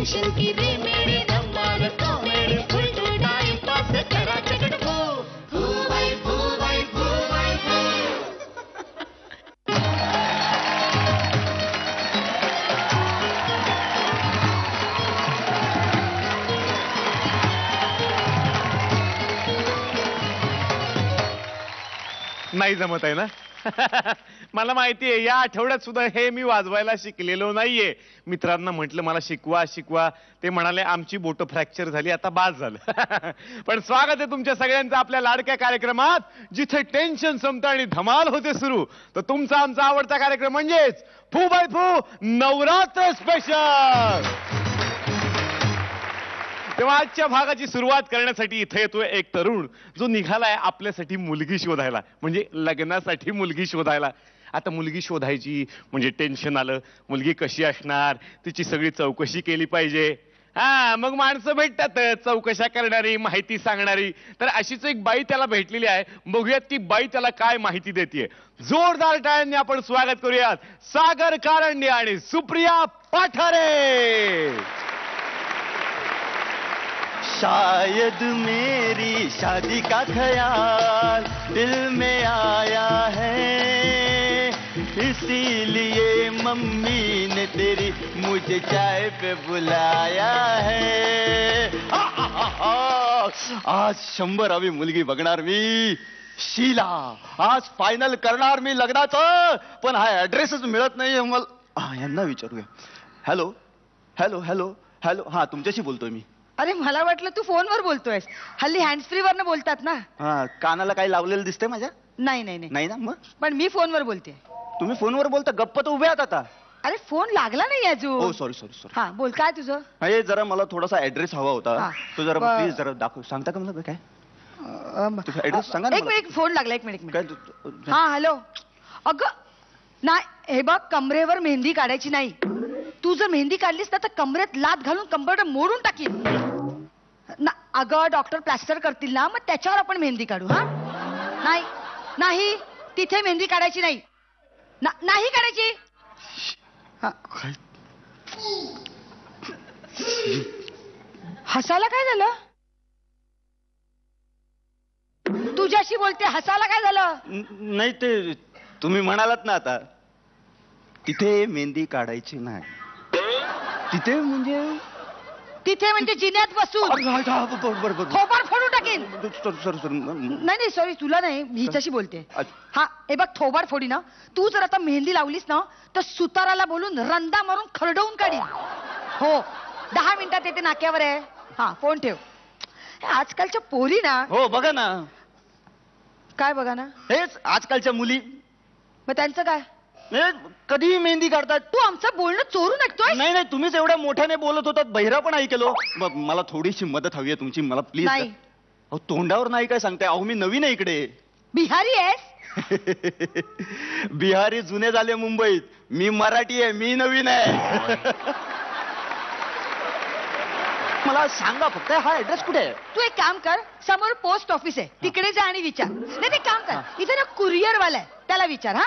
Tension की रे मेरे धमाल comedy full to time pass करा चकट फू फू भाई फू भाई फू भाई फू. नाही जमत आहे ना. मला माहितीये या आठवड्यात सुद्धा हे मी वाजवायला शिकलेलो नाहीये. मित्रांना म्हटलं मला शिकवा शिकवा, ते म्हणाले आमची बोट फ्रॅक्चर झाली, आता बाद झालं. पण स्वागत आहे तुमच्या सगळ्यांचं आपल्या लाडक्या कार्यक्रमात, जिथे टेन्शन संपतं आणि धमाल होते सुरू. तर तुमचा आमचा आवडता कार्यक्रम म्हणजेच फू बाय फू नवरात्र स्पेशल. तेव्हा आजच्या भागाची सुरुवात करण्यासाठी इथे येतोय एक तरुण, जो निघालाय आपल्यासाठी मुलगी शोधायला, म्हणजे लग्नासाठी मुलगी शोधायला. आता मुलगी शोधायची म्हणजे टेन्शन आलं, मुलगी कशी असणार, तिची सगळी चौकशी केली पाहिजे. मग माणसं भेटतात चौकशा करणारी, माहिती सांगणारी. तर अशीच एक बाई त्याला भेटलेली आहे. बघूयात ती बाई त्याला काय माहिती देते. जोरदार टाळ्यांनी आपण स्वागत करूयात सागर कारंडे आणि सुप्रिया पाठारे. शायद मेरी शादी का ख्याल दिल में आया है, इसीलिए मम्मी ने तेरी मुझे चाय पे बुलाया है. आज 100वी मुलगी बघणार मी, शीला. आज फायनल करणार मी लग्नाचं. पण हा ऍड्रेसच मिळत नाही मला. यांना विचारूया. Hello hello hello hello. हा, तुमच्याशी बोलतोय मी. अरे मला वाटलं तू फोनवर बोलतोयस. हल्ली हँड्स फ्री वरनं बोलतात ना. हा, कानाला काही लावलेलं दिसतंय माझ्या? नाही नाही नाही नाही ना. मग पण मी फोनवर बोलते. तुम्ही फोनवर बोलता, गप्प तर उभे आहात आता. अरे फोन लागला नाही हो अजून. Sorry sorry sorry. हा बोल, काय तुझं? हे जरा मला थोडासा ऍड्रेस हवा होता. हा. तो जरा बर. प्लीज जरा दाखव. सांगता का मला काय तुझा ऍड्रेस सांगा ना एक मला. मिनिट, फोन लागला. एक मिनिट. काय हा हॅलो. अगं नाही, हे बघ, कमरेवर मेहंदी काढायची नाही. तू जर मेहंदी काढलीस ना तर कमरेत लात घालून कंबर मोडून टाकीन. अगं डॉक्टर प्लास्टर करतील ना, मग त्याच्यावर आपण मेहंदी काढू. हा नाही नाही, तिथे मेहंदी काढायची नाही. नाही काढायची. हसायला काय झालं? तुझ्याशी बोलते, हसायला काय झालं? नाही, ते तुम्ही म्हणालात ना आता, तिथे मेहंदी काढायची नाही. तिथे तिथे म्हणजे जिन्यात बसून खोबर फोडून टाकेन. नाही नाही सॉरी, तुला नाही, मी हिच्याशी बोलते. हा हे बघ, थोबाड फोडी ना. तू जर आता मेहंदी लावलीस ना तर सुताराला बोलून रंदा मारून खरडवून काढीन. हो, 10 मिनिटात येते, नाक्यावर आहे. हा फोन ठेव. आजकालच्या पोरी ना. हो बघा ना. काय बघा ना? हेच आजकालच्या मुली. मग त्यांचं काय? कधीही मेहंदी काढतात. तू आमचं बोलणं चोरून ऐकतोय? नाही नाही, तुम्हीच एवढ्या मोठ्याने बोलत होतात, बहिरा पण ऐकलो. मला थोडीशी मदत हवी आहे तुमची, मला प्लीज. नाही. अहो तोंडावर नाही काय सांगताय. अहो मी नवीन आहे इकडे. बिहारी आहेस? बिहारी जुने झाले मुंबईत. मी मराठी आहे, मी नवीन आहे. मला सांगा फक्त, हा ऍड्रेस कुठे आहे? तू एक काम कर, समोर पोस्ट ऑफिस आहे, तिकडे जा आणि विचार. नाही ते काम कर, इथे ना कुरिअर वाला आहे, त्याला विचार. हा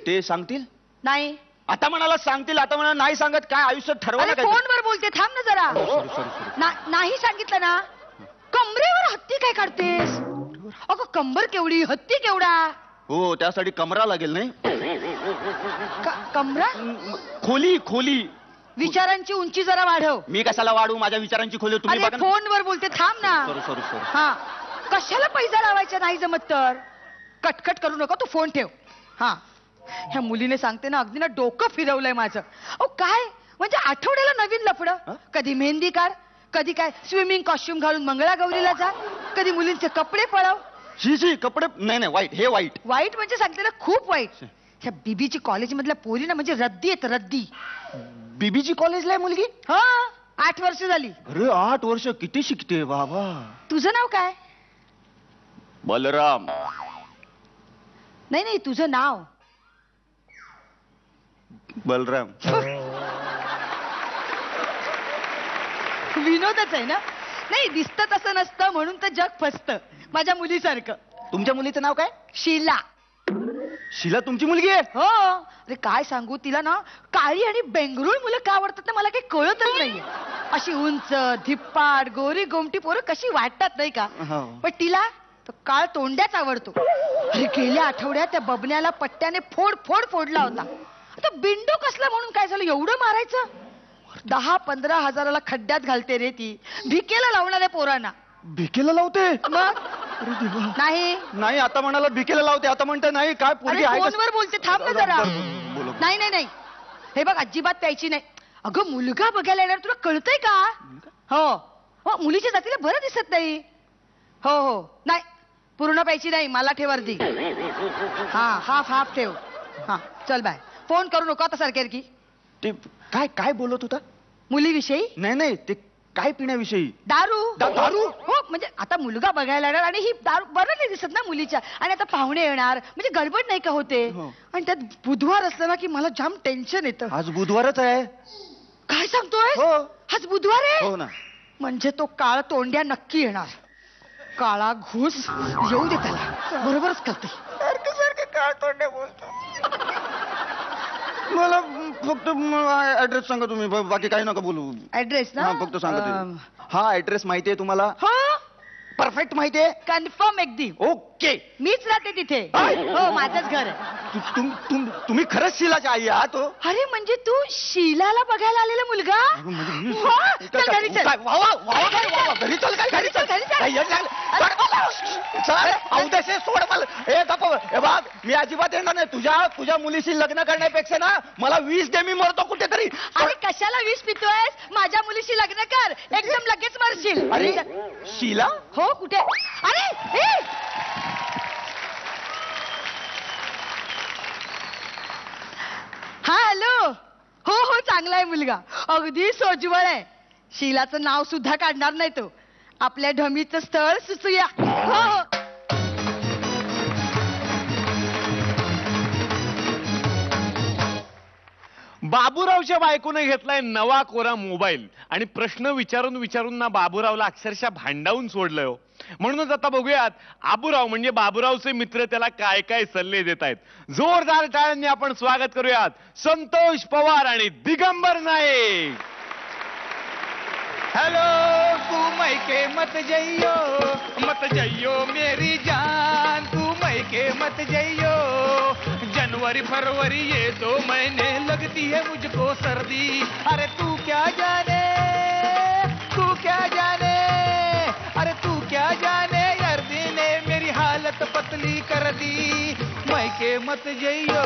ते सांगतील? नाही. आता म्हणाला सांगतील, आता म्हणा नाही सांगत. काय आयुष्यात ठरवलं काय? फोनवर बोलते, थांब ना जरा. Sorry sorry sorry. नाही सांगितलं ना. कमरेवर हत्ती काय काढतेस? अगं कंबर केवढी, हत्ती केवढा. हो, त्यासाठी कमरा लागेल. नाही कमरा, खोली खोली. विचारांची उंची जरा वाढव. मी कशाला वाढू? माझ्या विचारांची खोली तुम्ही बघा. फोनवर बोलते, थांब ना. Sorry sorry sorry. हा, कशाला पैसा लावायचा नाही जमत तर. कटकट करू नका, तू फोन ठेव. हा, ह्या मुलीने सांगते ना, अगदी ना डोकं फिरवलंय माझं. अहो काय म्हणजे, आठवड्याला नवीन लफडं. कधी मेहंदी काढ, कधी काय स्विमिंग कॉस्ट्युम घालून मंगळागौरीला जा, कधी मुलींचे कपडे पळव. शी कपडे. नाही नाही, वाईट. हे वाईट. वाईट म्हणजे सांगते ना, खूप वाईट. ह्या बीबीची कॉलेज मधल्या पोरी ना म्हणजे रद्दी आहेत, रद्दी. बीबीची कॉलेजला आहे मुलगी? हा, 8 वर्ष झाली. अरे 8 वर्ष किती शिकते बाबा. तुझं नाव काय? बलराम. नाही नाही, तुझं नाव? बलराम. विनोदच आहे ना. नाही, दिसतं तसं नसतं म्हणून तर जग फसतं. माझ्या मुलीसारखं. तुमच्या मुलीचं नाव काय? शीला. शीला तुमची मुलगी आहे? हो. अरे काय सांगू, तिला ना काळी आणि बेंगरूळ मुलं का आवडतात ना मला काही कळतच नाहीये. अशी उंच धिप्पाड गोरी गोमटी पोरं कशी वाटतात नाही का? हो. पण तिला तो काळ तोंड्याच आवडतो. अरे गेल्या आठवड्यात त्या बबन्याला पट्ट्याने फोडला होता. आता बिंडो कसला म्हणून काय झालं एवढं मारायचं? 10-15 हजाराला खड्ड्यात घालते रे ती. भिकेला लावणाऱ्या पोरांना. भिकेला लावते? मग अरे देवा. नाही नाही आता म्हणाला भिकेला लावते, आता म्हणते नाही काय पोरगी आहे का? फोनवर बोलते, थांब ना जरा. बोला. नाही नाही नाही, हे बघ अजिबात प्यायची नाही. अगं मुलगा बघायला येणार, तुला कळतंय का? हो हो, मुलीच्या जातीला बरं दिसत नाही. हो हो, नाही पूर्ण प्यायची नाही, मला ठेव अर्धी. हा हाफ ठेव. हा चल बाय. फोन करू नको आता सारखी. ते काय काय बोलत होता? मुलीविषयी? नाही ते काय पिण्याविषयी? दारू. दारू? हो म्हणजे आता मुलगा बघायला येणार आणि ही दारू बरं नाही दिसत ना मुलीच्या, आणि आता पाहुणे येणार म्हणजे गडबड नाही का होते? हो. आणि त्यात बुधवार असलं ना की मला जाम टेन्शन येतं. आज बुधवारच आहे. काय सांगतोय? हो. आज बुधवार आहे? हो ना. म्हणजे तो काळ तोंड्या नक्की येणार. काळा घुस येऊ दे त्याला, बरोबरच करते. सारखं काळ तोंड्या बोलतो. मला फक्त ऍड्रेस सांगा तुम्ही, बाकी काही नका बोलू. ऍड्रेस ना? हा, फक्त सांगा ते. हा ऍड्रेस माहितीये तुम्हाला? हो परफेक्ट माहितीये. कन्फर्म अगदी. ओके. मीच राहते तिथे. हो माझंच घर आहे. तुम्ही खरंच शीलाची आई आहात? हो. अरे म्हणजे तू शीलाला बघायला आलेला मुलगा? वा, चल घरी चल. घरी चल काय? घरी चल. घरी चल. सोड मला. हे बघ, मी अजिबात येणार नाही. तुझ्या मुलीशी लग्न करण्यापेक्षा ना मला 20 दे, मी मरतो कुठेतरी. अरे कशाला 20 पितोयस? माझ्या मुलीशी लग्न कर, एकदम लगेच मरशील. अरे शीला? हो कुठे? अरे हे! हा हॅलो. हो चांगला आहे मुलगा, अगदी सोज्वळ आहे. शीलाचं नाव सुद्धा काढणार नाही तो. आपल्या ढमीचं स्थळ सुचूया. हो बाबूरावच्या बायकोने घेतलाय नवा कोरा मोबाईल आणि प्रश्न विचारून ना बाबूरावला अक्षरशः भांडावून सोडलंय हो. म्हणूनच आता बघूयात आबूराव म्हणजे बाबूरावचे मित्र त्याला काय काय सल्ले देत आहेत. जोरदार टाळ्यांनी आपण स्वागत करूयात संतोष पवार आणि दिगंबर नाईक. हेलो तू मैके मत जइयो मेरी जान, तू मैके मत जइयो. जनवरी फरवरी ये 2 महीने लगती है मुझको सर्दी. अरे तू क्या जाने, अरे तू क्या जाने, सर्दी ने मेरी हालत पतली कर दी. मैके मत जइयो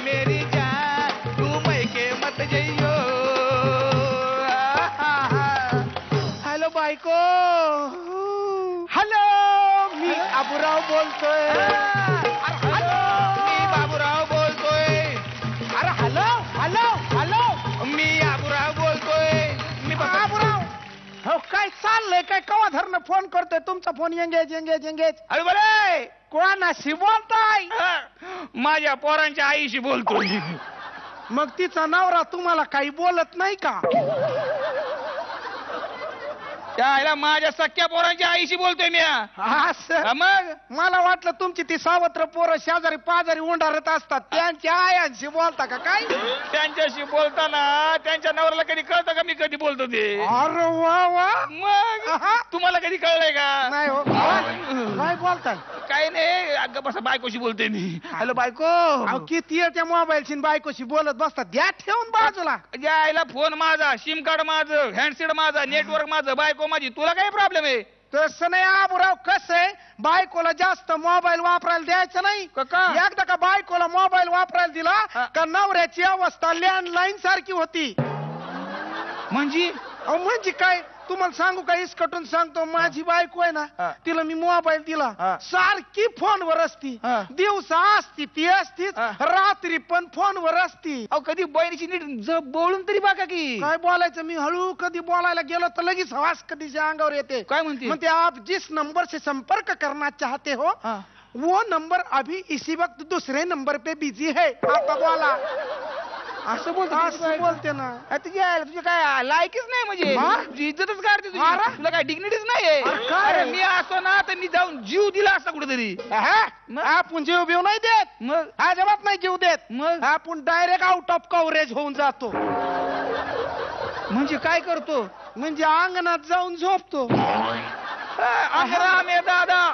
मेरी जान, तू मैके मत जइयो. हॅलो बायको. हॅलो, मी बाबूराव बोलतोय. मी बाबूराव बोलतोय. अरे हॅलो, मी बाबूराव बोलतोय. मी बाबूराव. हो काय चाललंय? काय कवा धरणं फोन करतोय? तुमचा फोन एंगेज. अरे बरे कोणाशी बोलताय? माझ्या पोरांच्या आईशी बोलतोय. मग तिचा नवरा तुम्हाला काही बोलत नाही का? त्याला माझ्या सख्या पोरांच्या आईशी बोलतोय मी. मग मला वाटलं तुमची ती सावत्र पोरं शेजारी पाजारी उंडारत असतात, त्यांच्या आयांशी बोलता का काय? त्यांच्याशी बोलताना त्यांच्या नवऱ्याला कधी कळतं का मी कधी बोलतो ते? अरे वा. मग तुम्हाला कधी कळलंय का? नाही हो. काय बोलताय? काही नाही, अगं बसा बायकोशी बोलतोय मी. हॅलो बायको. किती त्या मोबाईलशी बायकोशी बोलत बसतात, द्या ठेवून बाजूला. यायला फोन माझा, सिम कार्ड माझं, हँडसेट माझा, नेटवर्क माझं, बायको माझी. तुला काय प्रॉब्लेम आहे? तसं नाही आबूराव, कसं आहे बायकोला जास्त मोबाईल वापरायला द्यायचं नाही. एकदा का बायकोला मोबाईल वापरायला दिला का नवऱ्याची अवस्था लँडलाईन सारखी होती. म्हणजे काय तुम्हाला सांगू का? इसकटून सांगतो, माझी बायको आहे ना, तिला मी मोबाईल दिला, सारखी फोनवर असती. दिवसा असती ती असतीच, रात्री पण फोनवर असती. कधी बहिणीची नीट बोलून तरी बघा की. काय बोलायचं? मी हळू कधी बोलायला गेलो तर लगेच हवास कधीच्या अंगावर येते. काय म्हणते? आप जिस नंबर से संपर्क करना चाहते हो वो नंबर अभी इसी वक्त दूसरे नंबर पे बिजी है. आता बोला. असं बोलते ना. तुझी काय लायकीच नाही, म्हणजे तुझी इज्जतच काढते तुझी. तुला काय डिग्निटीच नाही. अरे मी असतो ना तर मी जाऊन जीव दिला असता कुठेतरी. आपण जीव बिव नाही देत. मग अजिबात नाही जीव देत. मग आपण डायरेक्ट आउट ऑफ कव्हरेज होऊन जातो. म्हणजे काय करतो? म्हणजे अंगणात जाऊन झोपतो. अंगराम दादा,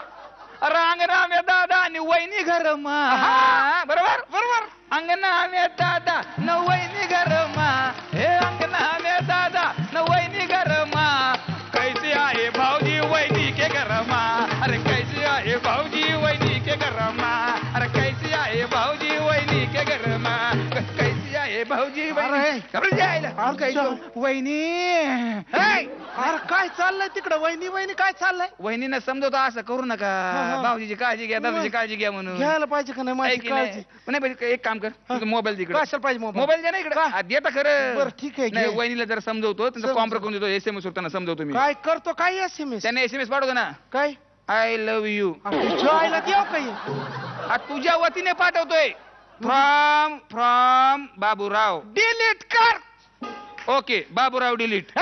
रांगराम दादा आणि वहिनी घरमा. बरोबर बरोबर. अंगणाम दादा न वहिनी घरमा, हे अंगणाम दादा न वहिनी घरमा. कैसे आहे भाऊजी वहिनी के घरमा, अरे कैसे आहे भाऊजी वहिनी के घरमा, अरे कैसे आहे भाऊजी वहिनी के घरमा, कैसे आहे भाऊजी वहिनी. अरे काय चाललंय तिकडं? वहिनी वहिनी काय चाललंय? वहिनीनं समजवतो असं करू नका, भाऊजीची काळजी घ्या, दादाची काळजी घ्या म्हणून. घ्यायला पाहिजे का नाही माझी आहे की नाही? काळजी? पण नाही, एक काम कर, तुझं मोबाईल तिकडे. कशाला पाहिजे मोबाईल? मोबाईल द्या ना इकडे. देता खरं. बरं ठीक आहे नाही घे. वहिनीला जरा समजवतो, त्यांचा कॉम्प्रो करून देतो, SMS होताना समजवतो मी. काय करतो? काय SMS? त्यांना SMS पाठवतो ना, काय आय लव्ह यू. आईला देव काही तुझ्या वतीने पाठवतोय. फ्रॉम बाबूराव. डिलीट कर. Okay Baburao delete.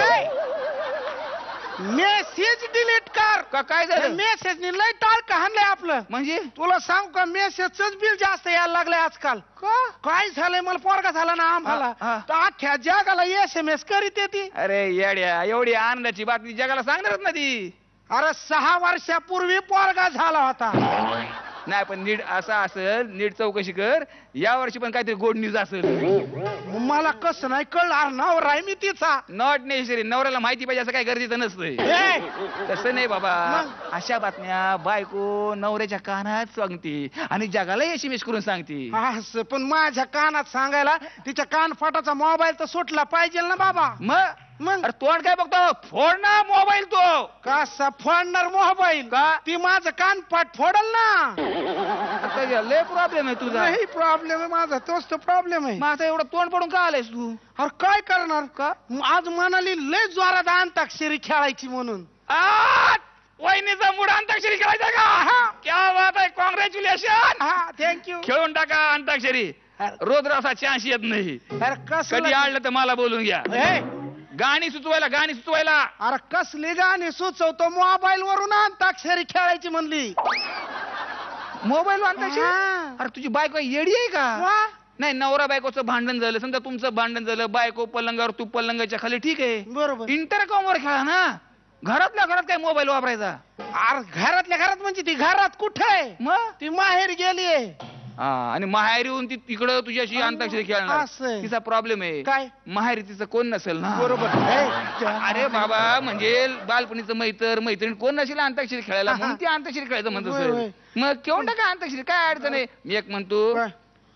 Message delete कर. काय झालं? मेसेज नि लय टाळकं हाणलंय आपलं. म्हणजे तुला सांग का, मेसेजच बिल जास्त यायला लागलंय आजकाल. काय झालंय? मला पोरगा झाला ना आम्हाला, तर अख्ख्या जगाला SMS करीत येते. अरे येड्या, एवढी आनंदाची बातमी जगाला सांगणारच ना ती. अरे 6 वर्षापूर्वी पोरगा झाला होता. नाही पण नीट असा असेल, नीट चौकशी कर, या वर्षी पण काहीतरी गोड न्यूज असेल. मला कसं नाही कळणार? नवरा आहे मी तिचा. नॉट नेसेसरी, नवऱ्याला माहिती पाहिजे असं काही गरजेचं नसतंय. तसं नाही बाबा, अशा बातम्या बायको नवऱ्याच्या कानात सांगते आणि जगाला SMS करून सांगते. असं पण माझ्या कानात सांगायला तिच्या कानफाटाचा मोबाईल तर सुटला पाहिजे ना बाबा. मग अरे तोंड काय बघतो? फोड ना मोबाईल तो. कसा फोडणार मोबाईल? का? ती माझं कानपाट फोडल ना. लय प्रॉब्लेम आहे तुझा. नाही प्रॉब्लेम आहे माझा, तोच तो प्रॉब्लेम आहे. माझा एवढा तोंड पडून का आलायस तू? अरे काय करणार? का आज म्हणाली लय जोरात अंताक्षरी खेळायची म्हणून. वहिनीचा मूड अंताक्षरी खेळायचा का? क्या बात आहे, कॉंग्रॅच्युलेशन. थँक्यू. खेळून टाका अंताक्षरी. रोज असा चान्स येत नाही. अरे कसं कधी आणलं तर मला बोलून घ्या. गाणी सुचवायला. अरे कसली गाणी सुचवतो? मोबाईल वरून अंताक्षरी खेळायची म्हणली. मोबाईल अंताक्षरी? अरे तुझी बायको येडी आहे का? नाही, नवरा बायकोचं भांडण झालं, समजा तुमचं भांडण झालं, बायको पलंगावर तू पलंगाच्या खाली, ठीक आहे बरोबर. इंटरकॉम वर खेळा ना. घरातल्या घरात काय मोबाईल वापरायचा? अरे घरातल्या घरात म्हणजे ती घरात कुठे आहे? मग ती माहेर गेलीये. आणि माहेरी येऊन ती तिकडं तुझ्याशी अंताक्षरी खेळणार. असं. तिचा प्रॉब्लेम आहे काय? माहेरी तिचं कोण नसेल ना. बरोबर. अरे बाबा, म्हणजे बालपणीचं मैत्रीण कोण नसेल अंताक्षरी खेळायला, म्हणून ती अंताक्षरी खेळायचं म्हणत असेल. मग केवढं टाका अंताक्षरी, काय अडचण आहे? मी एक म्हणतो,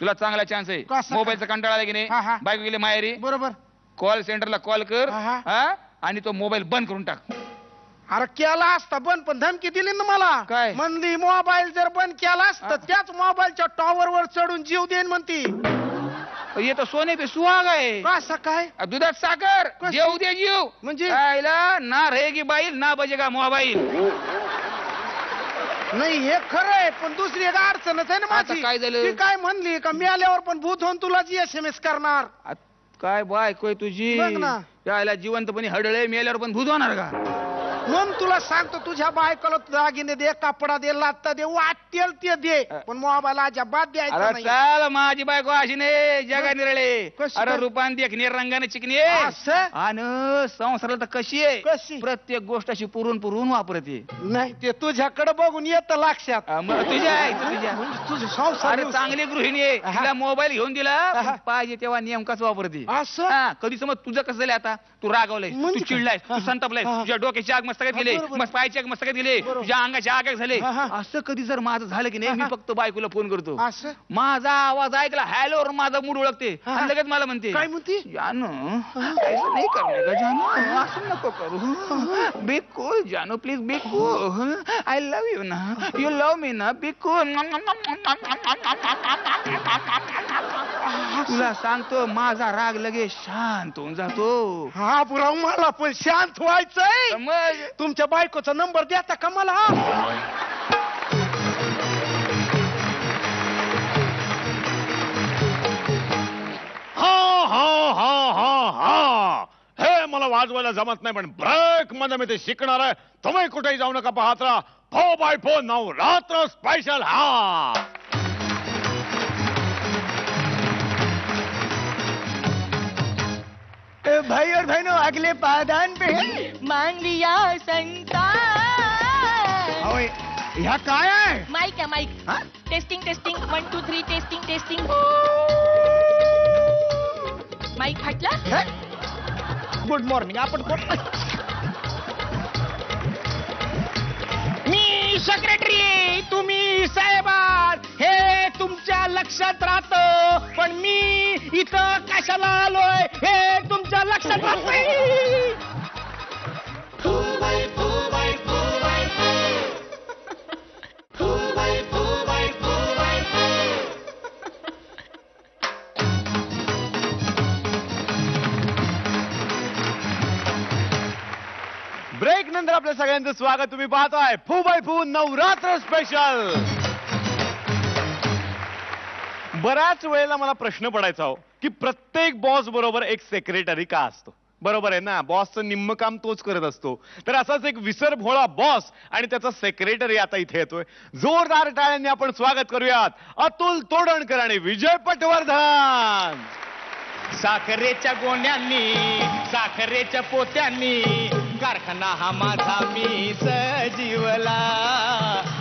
तुला चांगला चान्स आहे. कसा? मोबाईलचा कंटाळा आला की नाही, बायको गेले माहेरी, बरोबर. कॉल सेंटरला कॉल कर आणि तो मोबाईल बंद करून टाक. अरे केला असता बंद, पण धमकी दिली ना मला. काय? म्हणली मोबाईल जर बंद केला असता त्याच मोबाईलच्या टॉवर वर चढून जीव देईन म्हणती. येतो सोने पे सुहाग आहे. कसं काय? दुधात साखर, जेऊ दे जीव. म्हणजे ना रहेगी बाईल ना बजेगा मोबाईल. नाही हे खरं आहे, पण दुसरी एक अडचणच आहे ना माझी. काय झालं? ती काय म्हणली का मेल्यावर पण भूत होऊन तुला SMS करणार. काय बायको तुझी? बघ ना. यायला जिवंतपणी हडळे, मेल्यावर पण भूत होणार का? म्हणून तुला सांगतो, तुझ्या बायकोला दागिने दे, कपडा दे, लाता दे, वाटेल ते दे, पण मोबाईल अजिबात द्यायचा अरे नाही. चाल, माझी बायको अशी नाही जगा निरळे. कशी अरे काय? रूपान देखणे, रंगाने चिकणे, असं? आणि संसाराला तर कशी आहे, कशी? प्रत्येक गोष्ट अशी पुरून वापरते. नाही ते तुझ्याकडे बघून येतं लक्षात. मग तुझ्या आहे तुझ्या. म्हणजे तुझं संसार अरे चांगली गृहिणी आहे, हा. तिला मोबाईल घेऊन दिला पाहिजे तेव्हा नेमकाच वापरते. असं? हा, कधी समज तुझं कसं झालं, आता तू रागावलाय, म्हणजे तू काय? चिडलाय, तू हा. संतापलाय, हा. तुझ्या डोक्याची आग मस्तकात हा, गेले, बरोबर. मग पायाची आग मस्तकात गेले, बरोबर. तुझ्या अंगाची आग झाले. हा, हा. असं कधी जर माझं झालं की नाही, मी फक्त बायकोला फोन करतो, असं? माझा आवाज ऐकला, हॅलो, माझा मूड ओळखते हा. आणि लगेच मला म्हणते, काय म्हणती? जानू ऐसा नाही करणे का जानू, असं नको करू, बी कूल जानू, please be cool, I love you ना, यू लव्ह मी ना, बी कूल. तुला सांगतो, माझा राग लगेच शांत होऊन जातो. हा पुरा, मला पण शांत व्हायचंय. मग तुमच्या बायकोचा नंबर द्याता का मला? हे मला वाजवायला जमत नाही, पण ब्रेक मध्ये मी ते शिकणार आहे. तुम्ही कुठेही जाऊ नका, पाहत राहा 4x4 नवरात्र स्पेशल. भाई और बहनों अगले पायदान पे मांग लिया संसार. ह्या काय आहे? माईक आहे mike. Testing testing 1 2 3 testing testing. Mike फाटला. Good morning. आपण कोण? मी सेक्रेटरी, तुम्ही साहेबात, हे तुमच्या लक्षात राहतं, पण मी इथं कशाला आलोय हे तुमच्या लक्षात राहत नाही. ब्रेक नंतर आपल्या सगळ्यांचं स्वागत. तुम्ही पाहताय फू बाय फू नवरात्र स्पेशल. बऱ्याच वेळेला मला प्रश्न पडायचा हो की प्रत्येक बॉस बरोबर एक सेक्रेटरी का असतो. बरोबर आहे ना, बॉसचं निम्म काम तोच करत असतो. तर असाच एक विसरभोळा बॉस आणि त्याचा सेक्रेटरी आता इथे येतोय. जोरदार टाळ्यांनी आपण स्वागत करूयात अतुल तोडणकर आणि विजय पटवर्धन. साखरेच्या गोण्यांनी, साखरेच्या पोत्यांनी कारखाना हा माझा मी सजीवला.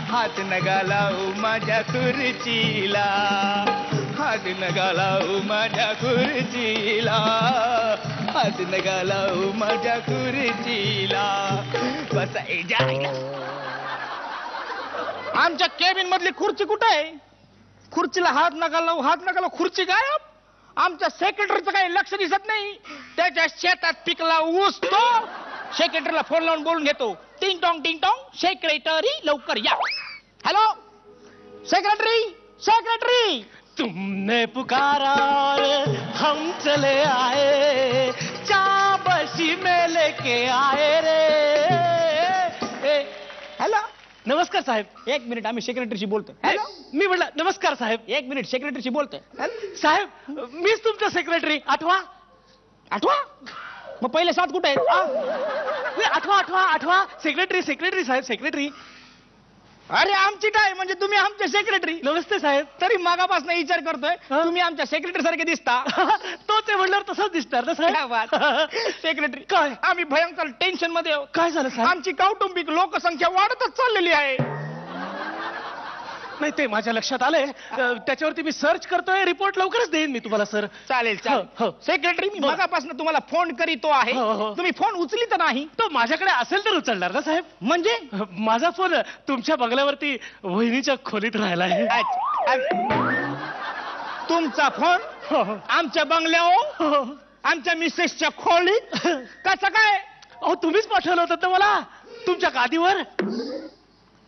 हात न घालाऊ माझ्या खुर्चीला, हात न घालाऊ माझ्या खुर्चीला, हात न घालाऊ माझ्या खुर्चीला. बसायच्या आमच्या केबिन मधली खुर्ची कुठे आहे? खुर्चीला हात नका लावू, हात नका लावू, खुर्ची गायब. आमच्या सेक्रेटरीचं काही लक्ष दिसत नाही. त्याच्या शेतात पिकला ऊस तो. सेक्रेटरीला फोन लावून बोलून घेतो. टिंग टॉंग टिंग टॉंग, सेक्रेटरी लवकर या. Hello secretary, secretary. तुमने पुकारा और हम चले आए, चाबशी में लेके आए रे. हॅलो नमस्कार साहेब. एक मिनिट, आम्ही सेक्रेटरीशी बोलतो. हॅलो मी म्हटलं नमस्कार साहेब. एक मिनिट, सेक्रेटरीशी बोलतोय. साहेब मीच तुमचा सेक्रेटरी. आठवा आठवा. मग पहिले 7 कुठे आहेत? आठवा आठवा आठवा. सेक्रेटरी सेक्रेटरी साहेब सेक्रेटरी. अरे आमची काय म्हणजे तुम्ही आमचे सेक्रेटरी. नमस्ते साहेब. तरी मागापासून विचार करतोय तुम्ही आमच्या सेक्रेटरी सारखे दिसता. तो ते म्हणल्यावर तसंच दिसणार ना साहेब. सेक्रेटरी काय? आम्ही भयंकर टेन्शन मध्ये आहोत. काय झालं साहेब? आमची कौटुंबिक लोकसंख्या वाढतच चाललेली आहे. नाही ते माझ्या लक्षात आलंय. त्याच्यावरती मी सर्च करतोय. रिपोर्ट लवकरच देईन मी तुम्हाला सर. चालेल चालेल. हो. सेक्रेटरी मी बोला. मागापासून तुम्हाला फोन करीतो आहे. हो, हो. तुम्ही फोन उचलीत नाही. तो माझ्याकडे असेल तर उचलणार ना साहेब. म्हणजे माझा फोन तुमच्या बंगल्यावरती वहिनीच्या खोलीत राहिला आहे. तुमचा फोन आमच्या बंगल्यावर, आमच्या मिसेसच्या खोलीत कसं काय? अहो तुम्हीच पाठवलं होतं ना मला तुमच्या गादीवर.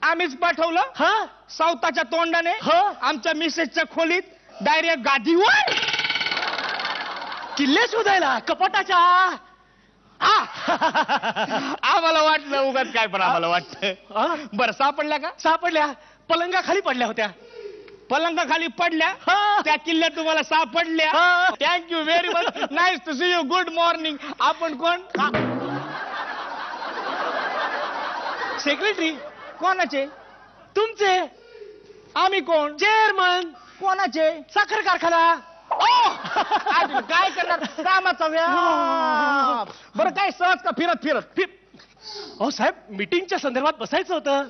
आम्हीच पाठवलं. हा सावताच्या तोंडाने हो. आमच्या मिसेसच्या खोलीत डायरेक्ट गादीवर किल्ले शोधायला कपाटाच्या. आम्हाला वाटलं उगाच काय, पण आम्हाला वाटतं. बरं सापडल्या का? सापडल्या. पलंगाखाली पडल्या होत्या. पलंगाखाली पडल्या हा. त्या किल्ल्यात तुम्हाला सापडल्या. हा. Thank you very much. Nice to see you. Good morning. आपण कोण? सेक्रेटरी कोणाचे? तुमचे. आम्ही कोण? चेअरमन. कोणाचे? साखर कारखाना. आज काय करणार? कामाचा व्याप. बरं काय सहज का फिरत फिरत? अहो साहेब मीटिंगच्या संदर्भात बसायचं होतं.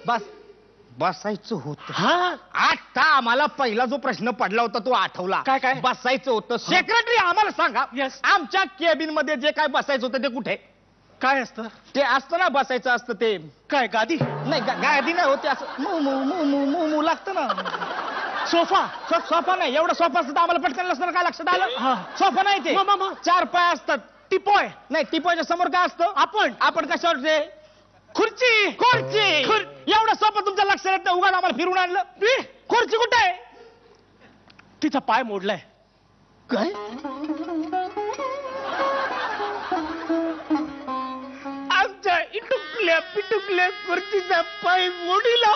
बसायचं होतं. हा आता आम्हाला पहिला जो प्रश्न पडला होता तो आठवला. काय, काय? बसायचं होतं. सेक्रेटरी आम्हाला सांगा, Yes. आमच्या केबिन मध्ये जे काय बसायचं होतं ते कुठे? काय असतं? ते असतं ना, बसायचं असतं ते. काय गादी? नाही गादी नाही होते, असं मू मू मू मू मू मू लागतं ना. सोफा. सोफा नाही. एवढा सोफा असतं तर आम्हाला पटकन नसतं. काय लक्षात आलं? हा. सोफा नाही ते. मग. 4 पाय असतात. टिपोय. नाही, टिपोच्या समोर काय असतं? आपण कशावर ते? खुर्ची. खुर्ची. एवढं सोपं तुमच्या लक्षात येत नाही. उगाच आम्हाला फिरून आणलं. खुर्ची कुठे आहे? तिचा पाय मोडलाय. काय? आमच्या इटुकल्या पिटुकल्या खुर्चीचा पाय मोडीला.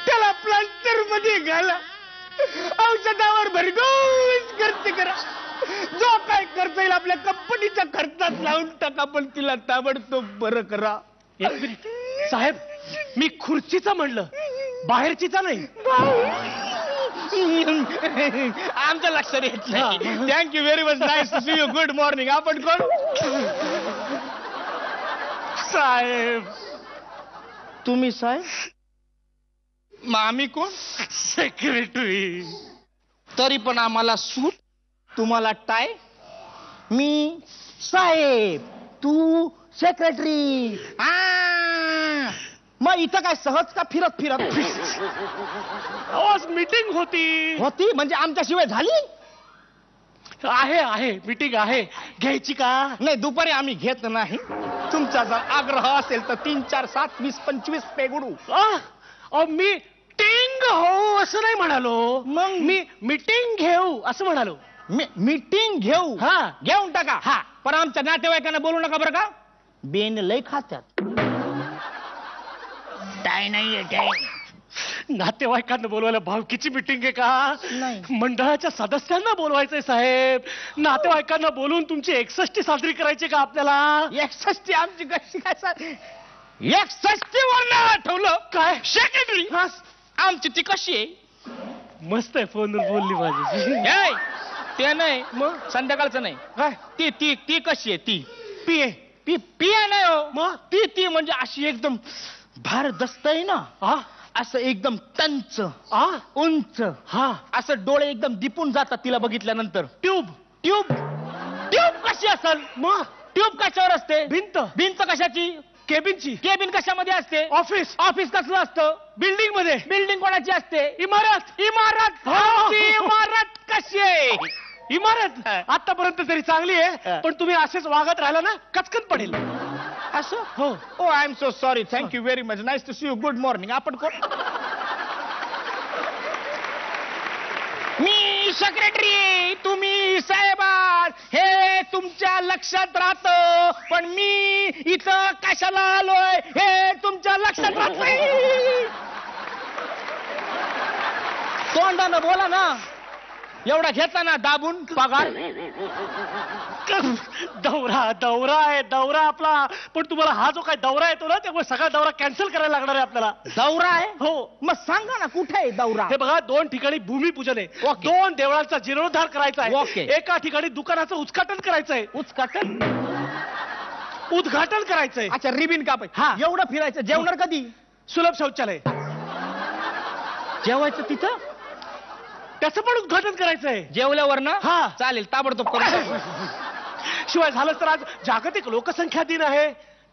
त्याला प्लास्टर मध्ये घाला. औषधावर भरघोस खर्च करा. जो काय खर्च येईल आपल्या कंपनीच्या खर्चात लावून टाका, पण तिला ताबडतोब बरं करा. एक मिनिट साहेब, मी खुर्चीचा म्हणलं, बाहेरचीचा नाही. आमच्या लक्षात येत नाही. Thank you very much. Nice to see you. Good morning. आपण कोण? साहेब. तुम्ही साहेब? मग आम्ही कोण? सेक्रेटरी. तरी पण आम्हाला सूट, तुम्हाला टाय. मी साहेब, तू सेक्रेटरी. मग इथं काय सहज का फिरत फिरत? आज मीटिंग होती. होती म्हणजे आमच्याशिवाय झाली? आहे मीटिंग आहे. घ्यायची का? नाही, दुपारी आम्ही घेत नाही. तुमचा जर आग्रह असेल तर 3, 4, 7, 20, 25 पेगडू. मीटिंग हो असं नाही म्हणालो. मग मी मीटिंग घेऊ असं म्हणालो. मीटिंग घेऊ. हा, घेऊन टाका. हा, पण आमच्या नातेवाईकांना बोलू नका बरं का? बेन लय खात्यात. टाय नाहीये, टाय. नातेवाईकांना बोलवायला भावकीची मीटिंग आहे का? नाही. मंडळाच्या सदस्यांना बोलवायचंय साहेब. नातेवाईकांना बोलून तुमची 61 साजरी करायची का आपल्याला? 61 आमची कशी काय 61 वर आठवलं काय? सेक्रेटरी आमची ती कशी आहे? मस्त आहे. फोनवर बोलली माझी. ते नाही, मग संध्याकाळचं नाही. काय? ती ती ती कशी आहे? ती पिये. पिया नाही हो. मग ती ती म्हणजे अशी एकदम भारदस्त आहे ना. हा, असं एकदम टंच, आ, उंच, हा, असं डोळे एकदम दिपून जातात तिला बघितल्यानंतर. ट्यूब. ट्यूब ट्यूब कशी असेल? मग ट्यूब कशावर असते? भिंत. भिंत कशाची? केबिनची. केबिन कशामध्ये असते? ऑफिस. ऑफिस कसलं असतं? बिल्डिंग मध्ये. बिल्डिंग कोणाची असते? इमारत. इमारत. हो. आमची इमारत कशी आहे? इमारत आतापर्यंत तरी चांगली आहे, पण तुम्ही असेच वागत राहिला ना कचकन पडेल. असं? हो. Oh I am so sorry. Thank you very much. Nice to see you. Good morning. आपण कोण? मी सेक्रेटरी, तुम्ही साहेब. हे तुमच्या लक्षात राहतं, पण मी इथं कशाला आलोय हे तुमच्या लक्षात राहत नाही. तोंडानं बोला ना. एवढा घेतला ना दाबून पगार. दौरा आहे दौरा आपला. पण तुम्हाला हा जो काय दौरा येतो ना, त्यामुळे सगळा दौरा कॅन्सल करायला लागणार आहे आपल्याला. दौरा आहे? हो. मग सांगा ना कुठे आहे दौरा? हे बघा, 2 ठिकाणी भूमिपूजन आहे. ओके. 2 देवळांचा जीर्णोद्धार करायचा ओके. आहे. एका ठिकाणी दुकानाचं उद्घाटन करायचंय. उद्घाटन करायचंय. अच्छा, रिबिन कापाय. हा. एवढं फिरायचं. जेवणार कधी? सुलभ शौचालय. जेवायचं तिथं? त्याचं पण उद्घाटन करायचंय. जेवल्यावर ना? हा. चालेल, ताबडतोब करू. शिवाय झालं तर आज जागतिक लोकसंख्या दिन आहे.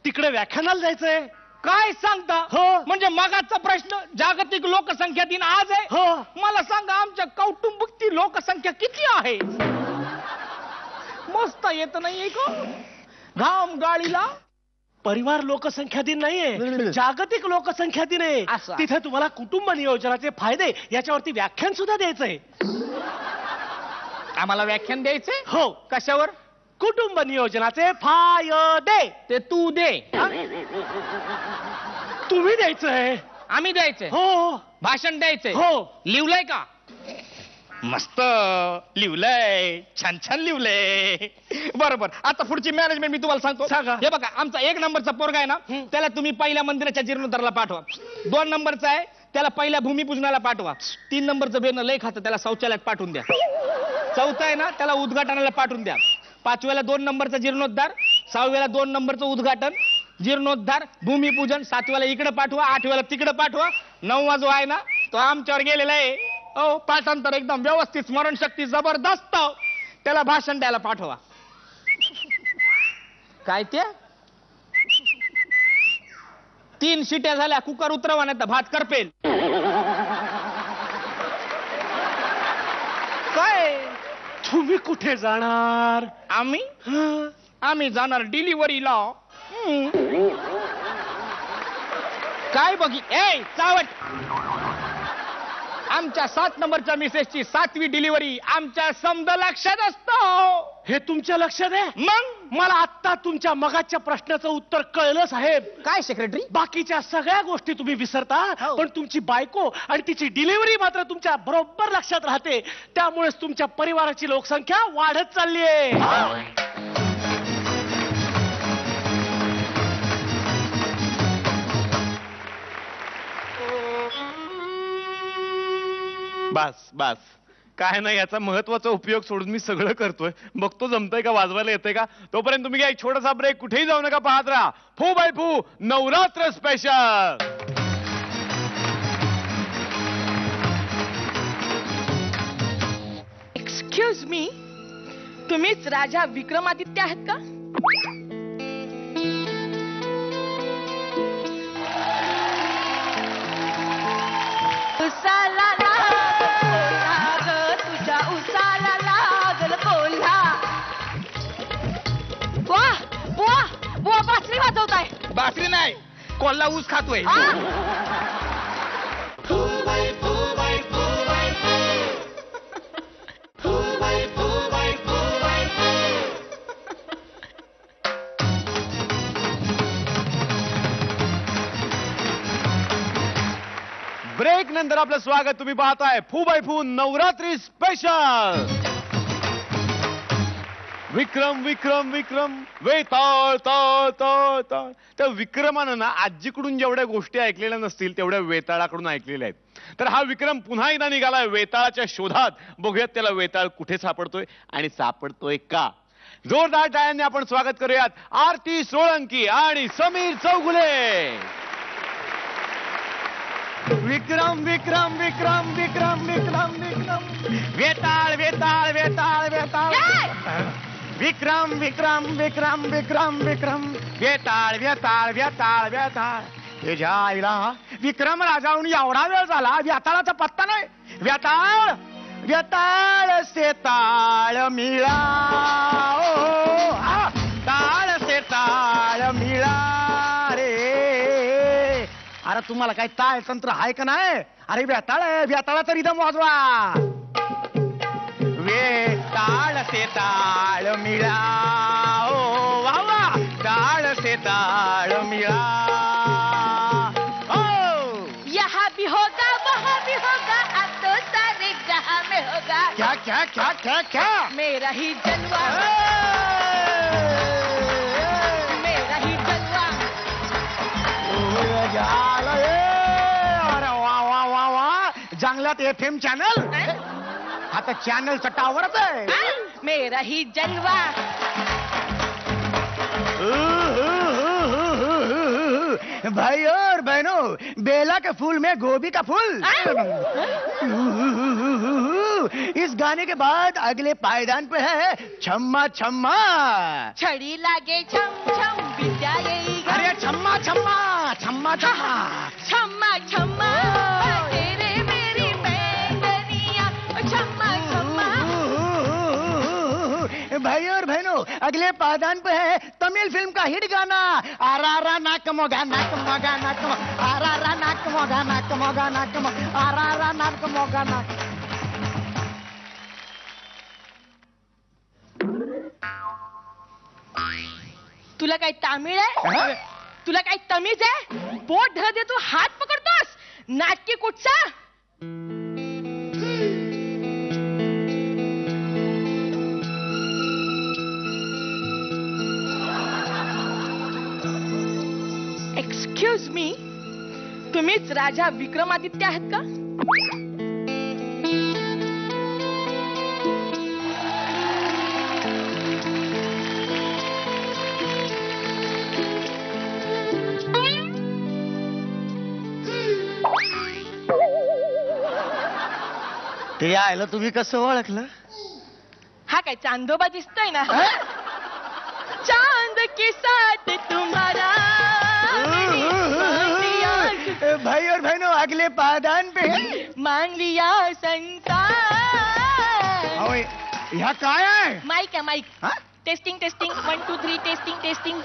तिकडे व्याख्यानाला जायचंय. काय सांगता? हो. म्हणजे मगाचा प्रश्न जागतिक लोकसंख्या दिन आज आहे? हो. मला सांगा, आमच्या कौटुंबिक लोकसंख्या किती आहे? मस्त येत नाहीये का घाम गाळीला? परिवार लोकसंख्या दिन नाहीये, जागतिक लोकसंख्या दिन आहे. असं. तिथे तुम्हाला कुटुंब नियोजनाचे फायदे याच्यावरती व्याख्यान सुद्धा द्यायचंय. आम्हाला व्याख्यान द्यायचंय? हो. कशावर? कुटुंब नियोजनाचे फायदे. ते तू दे. तुम्ही द्यायचंय. आम्ही द्यायचंय? हो. भाषण द्यायचंय? हो. लिवलंय का? मस्त लिवलंय. छान छान लिवलंय. बरोबर. आता पुढची मॅनेजमेंट मी तुम्हाला सांगतो. सांगा. हे बघा, आमचा 1 नंबरचा पोरगा आहे ना, त्याला तुम्ही पहिल्या मंदिराच्या जीर्णोद्धाराला पाठवा. 2 नंबरचा आहे त्याला पहिल्या भूमिपूजनाला पाठवा. 3 नंबरचं बेन लय खातं, त्याला शौचालयात पाठवून द्या. 4था आहे ना, त्याला उद्घाटनाला पाठवून द्या. 5व्याला 2 नंबरचा जीर्णोद्धार, 6व्याला 2 नंबरचं उद्घाटन, जीर्णोद्धार, भूमिपूजन. 7व्याला इकडे पाठवा, 8व्याला तिकडे पाठवा. 9वा जो आहे ना, तो आमच्यावर गेलेला आहे. पाठांतर एकदम व्यवस्थित, स्मरणशक्ती जबरदस्त. त्याला भाषण द्यायला पाठवा. काय ते? 3 शिट्या झाल्या, कुकर उतरवा नाही तर भात करपेल. काय? तुम्ही कुठे जाणार? आम्ही जाणार डिलिव्हरीला. काय बघी चावट. आमच्या 7 नंबरच्या मिसेसची 7वी डिलिव्हरी आमच्या समजा लक्षात असतं. हे तुमच्या लक्षात आहे? मग मला आत्ता तुमच्या मगाच्या प्रश्नाचं उत्तर कळलं साहेब. काय सेक्रेटरी? बाकीच्या सगळ्या गोष्टी तुम्ही विसरता, हो. पण तुमची बायको आणि तिची डिलिव्हरी मात्र तुमच्या बरोबर लक्षात राहते. त्यामुळेच तुमच्या परिवाराची लोकसंख्या वाढत चालली आहे. बस बस काय नाही, याचा महत्वाचा उपयोग सोडून मी सगळं करतोय. बघतो जमतंय का, वाजवायला येतंय का. तोपर्यंत तुम्ही काय छोटासा ब्रेक, कुठेही जाऊ नका, पाहत राहा फू बाय फू नवरात्र स्पेशल. एक्सक्यूज मी, तुम्हीच राजा विक्रमादित्य आहेत का? उसाला लागल तुझ्या उसाला लागल कोल्हा. बुवा बुवा बुवा बासरी वाजवताय. बासरी नाही, कोल्हा ऊस खातोय. ब्रेक नंतर आपलं स्वागत. तुम्ही पाहताय फू बाय फू नवरात्री स्पेशल. विक्रम विक्रम विक्रम वेताळ ताळ ताळ ताळ. त्या विक्रमानं ना आजीकडून जेवढ्या गोष्टी ऐकलेल्या नसतील तेवढ्या वेताळाकडून ऐकलेल्या आहेत. तर हा विक्रम पुन्हा एकदा निघालाय वेताळाच्या शोधात. बघूयात त्याला वेताळ कुठे सापडतोय आणि सापडतोय का. जोरदार टाळ्यांनी आपण स्वागत करूयात आरती सोळंकी आणि समीर चौगुले. विक्रम विक्रम विक्रम विक्रम विक्रम विक्रम वेताळ वेताळ वेताळ वेताळ. विक्रम विक्रम विक्रम विक्रम विक्रम वेताळ वेताळ वेताळ वेताळ. त्याच्या आईला विक्रम राजाहून एवढा वेळ झाला, वेताळाचा पत्ता नाही. वेताळ वेताळ से ताळ मिळा, ताळ से ताळ मिळा रे. अरे तुम्हाला काय ताळ तंत्र आहे का नाही? अरे वेताळ आहे, वेताळाचा रिदम वाजवा. वेताळ से ताळ मिळा, ओ वा वा, ताळ से ताळ मिळा. ओ यहाँ भी होगा वहाँ भी होगा, अब तो सारे जहाँ में होगा. क्या क्या क्या क्या क्या मेरा ही जलवा, मेरा ही जलवा. अरे वा वा वा वा, जंगलात FM चॅनल. आता चॅनलचा टावरच आहे. मेरा ही जलवा. भाई और बहनों, बेला के फूल में गोभी का फूल. इस गाने के बाद अगले पायदान पे है छम्मा छम्मा. छड़ी लागे छम छम विद्या येई ग. अरे छम्मा छम्मा छम्मा छम्मा. छम्मा छम्मा तेरे मेरी बैंगनिया. छम्मा छम्मा. भाई और बहनों, अगले पायदान पे है तमिल फिल्म का हिट गाना आरारा नाकमोगा नाकमोगा नाकमो, आरारा नाकमोगा नाकमोगा नाकमो, आरारा नाकमोगा नाक. तुला काय तामिळ आहे? तुला काय तमीज आहे? पोट धरते तू हात पकडतोस. नाटकी कुठचा? एक्सक्यूज मी, तुम्हीच राजा विक्रमादित्य आहेत का? ते आयला तुम्ही कसं ओळखलं? हा काय चांदोबा दिसतोय ना? चांद के साथ तुम्हारा भाई और बहनों, अगले पायदान पे मांग लिया संसार. ह्या काय आहे? माईक आहे माईक. हा? Testing testing 1 2 3 testing testing.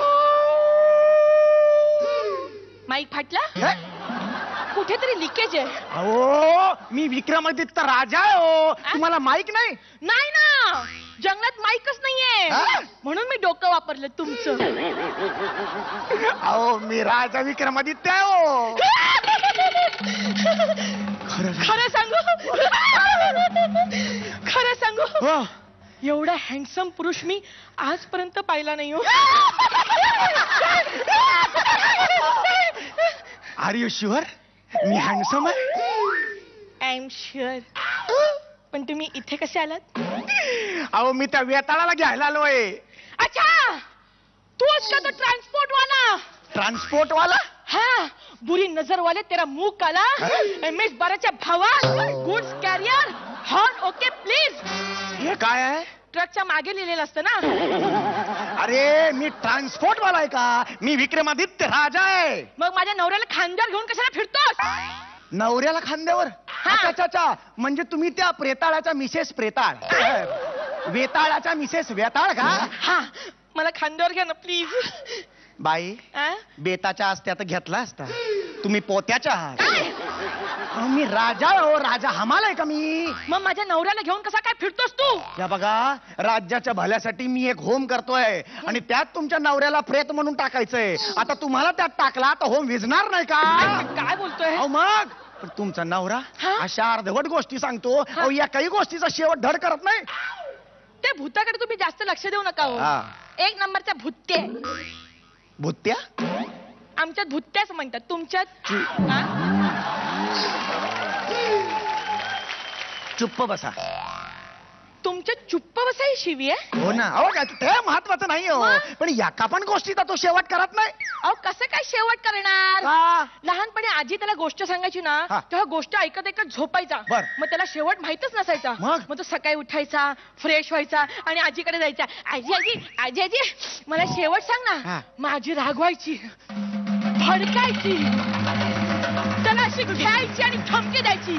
Mike फाटला? कुठेतरी लिकेज आहे. अहो, मी विक्रमादित्य राजा आहे हो. तुम्हाला माईक नाही? नाही ना, जंगलात माईकच नाहीये. हा? म्हणून मी डोकं वापरलं तुमचं. अहो, मी राजा विक्रमादित्य आहे हो. खरं सांगू, खरं सांगू, हो. एवढा हँडसम पुरुष मी आजपर्यंत पाहिला नाही हो. आर यू शुअर मी हँडसम आहे? I am sure. पण तुम्ही इथे कसे आलात? अहो मी त्या वेताळाला घ्यायला आलोय. अच्छा, तूच का तो ट्रान्सपोर्ट वाला? ट्रान्सपोर्ट वाला? हाँ, बुरी नजर वाले तेरा मुंह काला, एमएस 12च्या भावा, goods carrier, horn okay please. हे काय आहे? ट्रकच्या मागे लिहिलेलं असतं ना. अरे मी ट्रान्सपोर्ट वाला आहे का? मी विक्रमादित्य राजा आहे. मग माझ्या नवऱ्याला खांद्यावर घेऊन कशाला फिरतोस? नवऱ्याला खांद्यावर? अच्छा अच्छा, म्हणजे तुम्ही त्या प्रेताळाच्या मिसेस प्रेताळ, वेताळाच्या मिसेस वेताळ का? हा, मला खांद्यावर घ्या ना प्लीज. बाई, बेताच्या असत्या तर घेतला असता. तुम्ही पोत्याच्या आहात. अहो, मी राजा हो, राजा हमाल आहे का मी? मग माझ्या नवऱ्याला घेऊन कसा काय फिरतोस तू? या बघा, राज्याच्या भल्यासाठी मी एक होम करतोय आणि त्यात तुमच्या नवऱ्याला प्रेत म्हणून टाकायचंय. आता तुम्हाला त्यात टाकला तर होम विझणार नाही का? काय बोलतोय? अहो मग पण तुमचा नवरा अशा अर्धवट गोष्टी सांगतो. अहो या काही गोष्टीचा शेवट धड करत नाही. त्या भूताकडे तुम्ही जास्त लक्ष देऊ नका हो. एक नंबरच्या भुत्ते. भुत्या? आमच्यात भुत्त्याच म्हणतात, तुमच्यात? हा? चुप्प बसा. तुमच्यात चुप्प बसाई शिवी आहे? हो ना. अहो काय ते महत्वाचं नाही हो, पण एका पण गोष्टीचा तो शेवट करत नाही. अहो कसं काय शेवट करणार? लहानपणी आजी त्याला गोष्ट सांगायची ना, तेव्हा गोष्ट ऐकत ऐकत झोपायचा. मग त्याला शेवट माहितच नसायचा. मग तो सकाळी उठायचा, फ्रेश व्हायचा आणि आजीकडे जायचा. आजी आजी आजी आजी मला शेवट सांग ना. माझी रागवायची, भडकायची, त्याला अशी घ्यायची आणि धमकी द्यायची.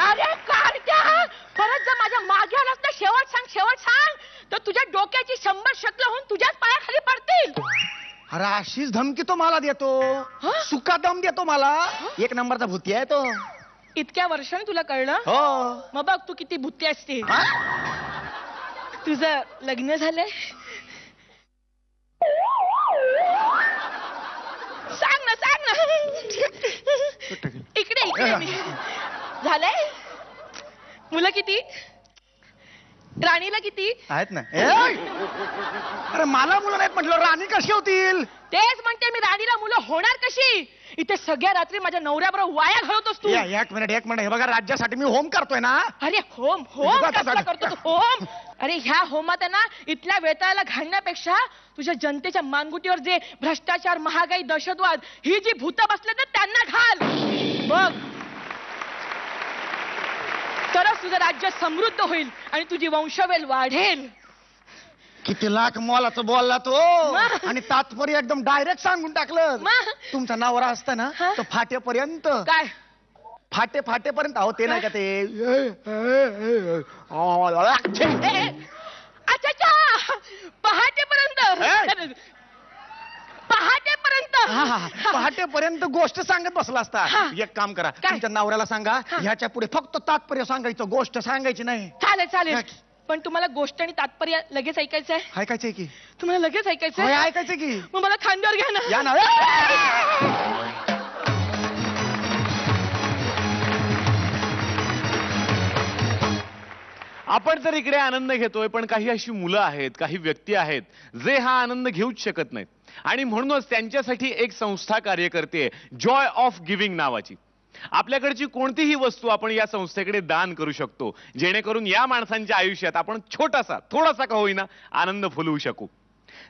अरे कारट्या, परत जर माझ्या मागे आलास ना, शेवट सांग शेवट सांग, तर तुझ्या डोक्याची 100 शक्ल होऊन तुझ्याच पायाखाली पडतील. अरे अशीच धमकी तो मला देतो, सुका दम देतो मला. एक नंबरचा भूती आहे तो. इतक्या वर्षांनी तुला कळलं? हो. मग बघ तू किती भूती असते. तुझं लग्न झालंय? सांग ना सांग ना. इकडे इकडे मी. झालंय? मुलं किती? राणीला किती आहेत ना? अरे मला मुलं नाहीत म्हटलं, राणी कशी होतील? तेच म्हणते मी, राणीला मुलं होणार कशी? इथे सगळ्या रात्री माझ्या नवऱ्याबरोबर वाया घालवतोस तू. एक मिनिट हे बघा, राज्यासाठी मी होम करतोय ना. अरे होम होम कसला करतो तू होम? अरे ह्या होमात ना इथल्या वेताळाला घालण्यापेक्षा तुझ्या जनतेच्या मानगुटीवर जे भ्रष्टाचार, महागाई, दहशतवाद ही जी भूत बसले तर त्यांना घाल. बघ, तरच तुझं राज्य समृद्ध होईल आणि तुझी वंशवेल वाढेल. किती लाख मोलाचं बोलला तो, आणि तात्पर्य एकदम डायरेक्ट सांगून टाकलं. तुमचा नवरा असता ना तो फाटेपर्यंत, काय फाटेपर्यंत. अहो ते नाही का ते, अच्छा पहाटेपर्यंत पहाटेपर्यंत गोष्ट सांगत बसला असता. एक काम करा, तुमच्या नवऱ्याला सांगा ह्याच्या पुढे फक्त तात्पर्य सांगायचं, गोष्ट सांगायची नाही. चालेल चालेल, पण तुम्हाला गोष्ट आणि तात्पर्य लगेच ऐकायचंय? ऐकायचंय की? तुम्हाला लगेच ऐकायचंय? ऐकायचं की? मग मला खांद्यावर घ्या ना. या ना. आपण तर इकडे आनंद घेतोय, पण काही अशी मुलं आहेत, काही व्यक्ती आहेत जे हा आनंद घेऊच शकत नाहीत. आणि म्हणूनच त्यांच्यासाठी एक संस्था कार्य करते, जॉय ऑफ गिव्हिंग नावाची. आपल्याकडची कोणतीही वस्तू आपण या संस्थेकडे दान करू शकतो, जेणेकरून या माणसांच्या आयुष्यात आपण थोडासा का होईना आनंद फुलवू शकू.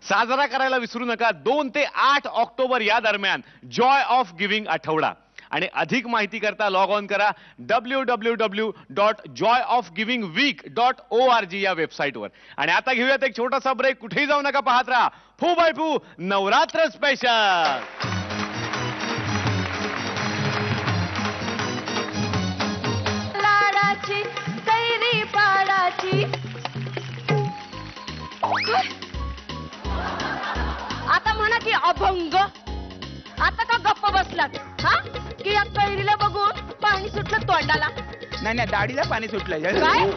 साजरा करायला विसरू नका 2 ते 8 ऑक्टोबर या दरम्यान जॉय ऑफ गिव्हिंग आठवडा. आणि अधिक माहिती करता लॉग ऑन करा www.joyofgivingweek.org या वेबसाईटवर. आणि आता घेऊयात एक छोटासा ब्रेक. कुठेही जाऊ नका, पाहत राहा फू बाय फू नवरात्र स्पेशल. लाडाची कैरी पाडाची. आता म्हणा की अभंग. आता का गप्प बसलात हा? की या कैरीला बघून पाणी सुटलं तोंडाला? नाही दाढीला पाणी सुटलं. काय?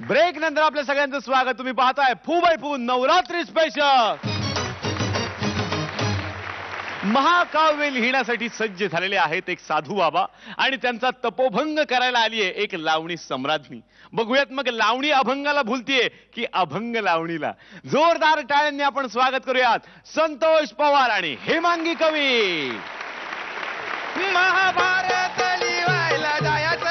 ब्रेक नंतर आपल्या सगळ्यांचं स्वागत. तुम्ही पाहताय फू बाय फू नवरात्री स्पेशल. महाकाव्य लिहिण्यासाठी सज्ज झालेले आहेत एक साधू बाबा आणि त्यांचा तपोभंग करायला आलीये एक लावणी सम्राज्ञी. बघूयात मग लावणी अभंगाला भुलतीये की अभंग लावणीला. जोरदार टाळ्यांनी आपण स्वागत करूयात संतोष पवार आणि हेमांगी कवी. महाभारत लिवायला जायचं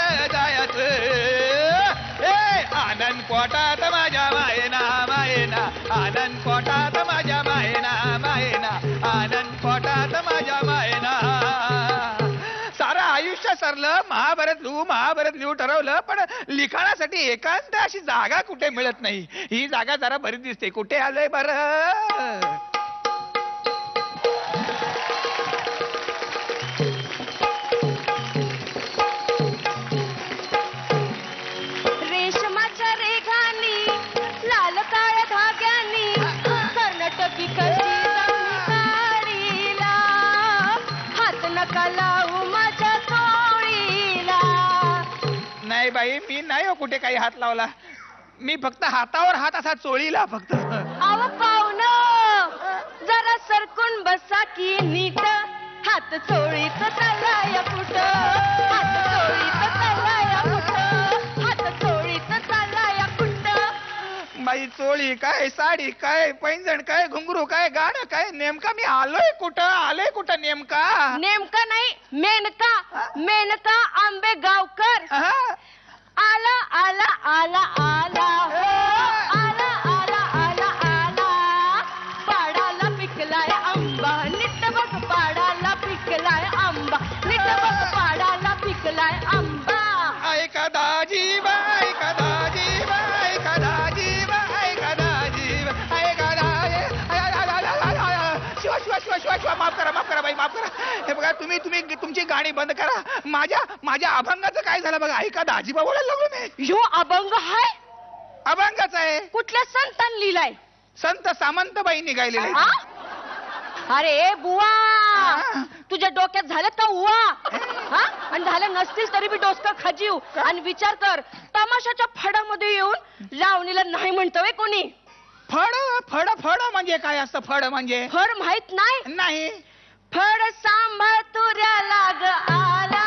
आनंद पोटात माझ्या मायेना मायेना आनंद पोटात माझ्या मायेना मायेना आनंद पोटात माझ्या मायेना. सारं आयुष्य सरलं महाभारत लिहू ठरवलं पण लिखाणासाठी एकांत अशी जागा कुठे मिळत नाही. ही जागा जरा बरी दिसते. कुठे आलोय बरं. नाही बाई मी नाही हो कुठे काही हात लावला. मी फक्त हातावर हात असा चोळीला फक्त. अहो पाहुणं जरा सरकून बसा की नीट हात चोळीत चाललाय कुठं हात चोळीत चाललाय कुठं हात चोळीत चाललाय कुठं. बाई चोळी काय साडी काय पैंजण काय घुंगरू काय गाणं काय नेमका मी आलोय कुठं नेमका. नेमका नाही मेनका मेनका आंबे गावकर. आला आला आला आला आला आला आला आला पाडाला पिकलाय आंबा नीट बघ पाडाला पिकलाय आंबा नीट बघ पाडाला पिकलाय आंबा. ऐका दाजी बाय ऐका दाजी बाय ऐका दाजी बाय ऐका दाजी बाय ऐका दाजी शिवा शिवा शिवा शिवा शिवा माफ करा बाई माफ करा. हे बघा तुम्ही तुमची गाणी बंद करा. माझ्या अभंगाचं काय झालं बघा. ऐका दाजी बा बोलायला लागलो मी. ह्यो अभंग हाय अभंगाच आहे. कुठल्या संतान लिहिलाय. संत सामंतबाईंनी गायलेलं आ? आहे. अरे बुवा तुझ्या डोक्यात झालेत का उवा आणि झालं नसतील तरी बी डोसका खजीव. आणि विचार कर तमाशाच्या फडामध्ये येऊन लावणीला नाही म्हणतोय कोणी. फड म्हणजे काय असतं. फड म्हणजे फड माहित नाही. नाही. फड सांभाळ तुऱ्या लाग आला.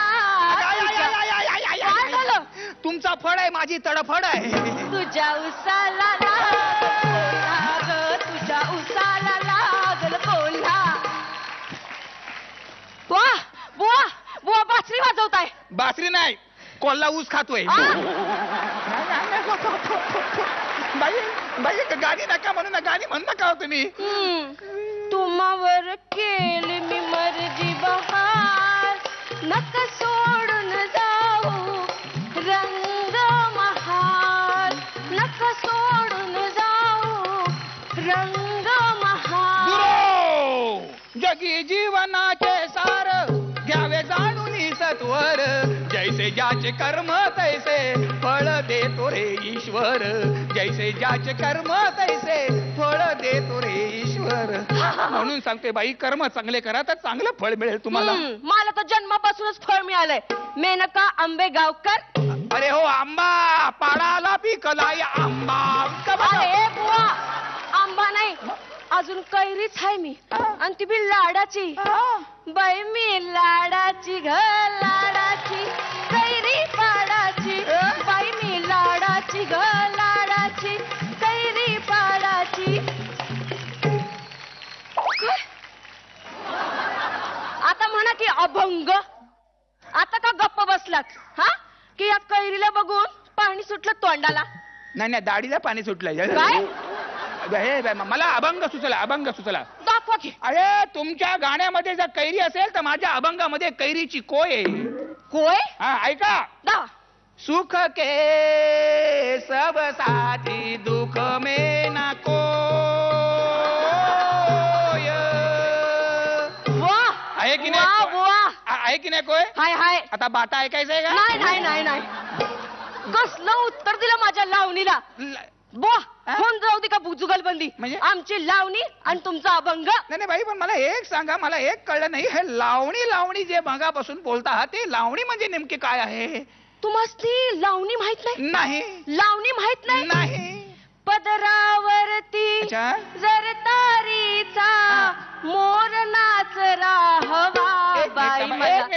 काय झालं. तुमचा फड आहे माझी तडफड आहे. तुझ्या उसाला लाग तुझ्या उसाला लागल कोल्हा. बुवा बुवा बुवा बासरी वाजवताय. बासरी नाही कोल्हा ऊस खातोय. बाई गाणी नका म्हणू ना. गाणी म्हणू नका हो तुम्ही. तुम्हावर केली मी मर्जी बहार नक सोडून जाऊ रंग महाल नक सोडून जाऊ रंग महाल. जगी जीवनाचे सार घ्यावे जाणून सत्वर जैसे ज्याचे कर्म तैसे फळ देतो रे ईश्वर. जैसे ज्याचे कर्म तैसे फळ देतो रे ईश्वर. म्हणून सांगते बाई कर्म चांगले करा तर चांगलं फळ मिळेल तुम्हाला. मला तर जन्मापासूनच फळ मिळालंय. मेनका आंबे गावकर. अरे हो आंबा पाडाला पिकलाय आंबा. अरे बुवा आंबा नाही अजून कैरीच आहे मी आणि ती बी लाडाची. बाई मी लाडाची घ लाडाची कैरी पाडाची. बाई मी लाडाची घ लाडाची कैरी पाडाची. आता म्हणा की अभंग. आता का गप्प बसलात की या कैरीला बघून पाणी सुटलं तोंडाला. नाही दाढीला पाणी सुटलंय. काय मला अभंग सुचला. दाखवा की. अरे तुमच्या गाण्यामध्ये जर कैरी असेल तर माझ्या अभंगामध्ये कैरीची कोय आहे. कोय. ऐका. दा सुख के सब साथी दुख में ना कोय. वाह आहे की वाह नाही. वाह आहे की नाही कोय. हाय हाय. आता बाटा ऐकायचंय का. नाही नाही नाही नाही कसलं उत्तर दिलं माझ्या लावणीला. बुवा फोन जाऊ दे का जुगलबंदी. म्हणजे आमची लावणी आणि तुमचा अभंग. नाही बाई पण मला एक सांगा. मला एक कळलं नाही. हे लावणी जे मगापासून बोलता आहात ते लावणी म्हणजे नेमके काय आहे. तुम्हाला लावणी माहित नाही. नाही. लावणी माहित नाही. नाही. पदरावरती अच्छा. जर तारीचा मोर नाचरा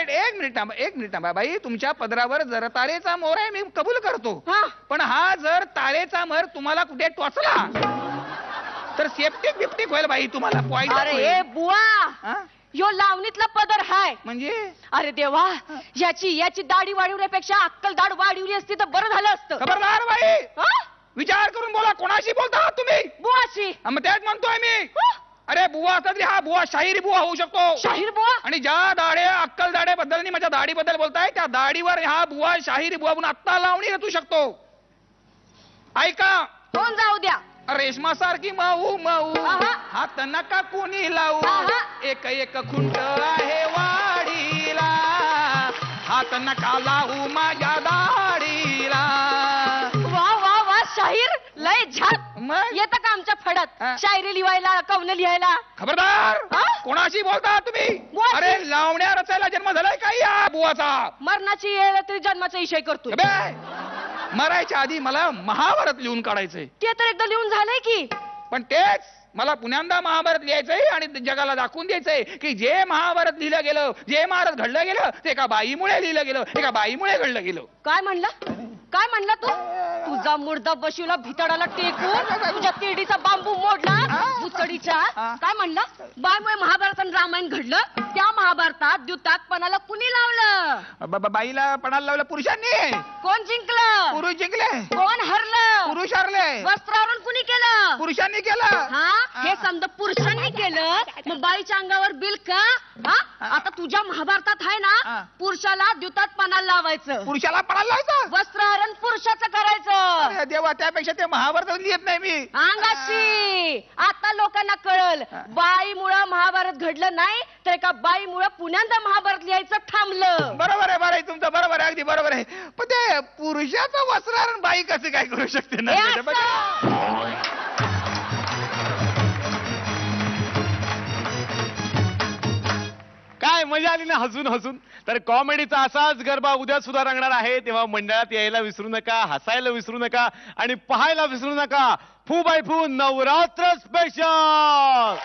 मिनिट थांबा बाई, तुमच्या पदरावर जर तारेचा मोर आहे मी कबूल करतो, हा. पण हा जर तारेचा मोर तुम्हाला कुठे टोचला तर सेप्टिक बिप्टिक होईल बाई, तुम्हाला पॉइंट. अरे बुवा, यो लावणीतला पदर हाय. म्हणजे अरे देवा, याची दाढी वाढवण्यापेक्षा अक्कल दाढ वाढवली असती तर बरं झालं असतं. खबरदार बाई, हा? विचार करून बोला, कोणाशी बोलता आहात तुम्ही? बुवाशी. मग त्याच म्हणतोय मी. हा? अरे बुवा असला तरी हा बुवा शाहिरी बुवा होऊ शकतो. शाहीर बुवा? आणि ज्या दाढ्या अक्कल दाढ्याबद्दल आणि माझ्या दाढीबद्दल बोलताय त्या दाढीवर हा बुवा शाहिरी बुवा म्हणून आत्ता लावणी रचू शकतो. ऐका, कोण जाऊ द्या. रेशमा सारखी माऊ माऊ आहा. हात नका कोणी लावू, आहा. एक एक खुंट आहे वाडीला, हात नका लावू माझ्या दाढीला. वा वा वा, शाहीर लय झाक. मग येतं का आमच्या फडात हा. शायरी लिहायला, कवनं लिहायला? खबरदार, हा? कोणाशी बोलता तुम्ही? बुवाशी. अरे लावण्या रचायला जन्म झालाय का या बुवाचा? मरणाची येळ तरी जन्माचा इशय करतो. बे, मरायच्या आधी मला महाभारत लिहून काढायचंय. ते तर एकदा लिहून झालंय की. पण तेच मला पुण्यांदा महाभारत लिहायचंय आणि जगाला दाखवून द्यायचंय की जे महाभारत लिहिलं गेलं, जे महाभारत घडलं गेलं ते एका बाईमुळे लिहिलं गेलं, एका बाईमुळे घडलं गेलं. काय म्हणला तू? तुझा मुर्दा बशीला भितडाला टेकून तुझ्या तिरडीचा बांबू मोडला भुसडीच्या. काय म्हणला? बायमुळे महाभारत आणि रामायण घडलं. त्या महाभारतात द्युतात्पणाला कुणी लावलं? बाईला पणाला लावलं पुरुषांनी. कोण जिंकलं? पुरुष जिंकले. कोण हरलं? पुरुष हरले. वस्त्रावरण कुणी केलं? पुरुषांनी केलं. हा, हे समजा पुरुषांनी केलं, मग बाईच्या अंगावर बिल का? हा, आता तुझ्या महाभारतात आहे ना, पुरुषाला द्युतात्पणाला लावायचं, पुरुषाला पणाला लावायचं, वस्त्रहरण पुरुषाचं करायचं. अरे देवा, त्यापेक्षा ते महाभारत लिहित नाही मी. अंगाशी. आता लोकांना कळल, बाईमुळं महाभारत घडलं नाही तर एका बाईमुळं पुण्यांदा महाभारत लिहायचं थांबलं. बरोबर आहे, बरं आहे तुमचं, बरोबर आहे, अगदी बरोबर आहे. पण ते पुरुषाचं वस्त्रहरण बाई कसं काय करू शकते ना? हे असं. काय मजा आली ना हसून हसून. तर कॉमेडीचा असाच गरबा उद्या सुद्धा रंगणार आहे, तेव्हा मंडळात यायला विसरू नका, हसायला विसरू नका आणि पाहायला विसरू नका फू बाय फू नवरात्र स्पेशल.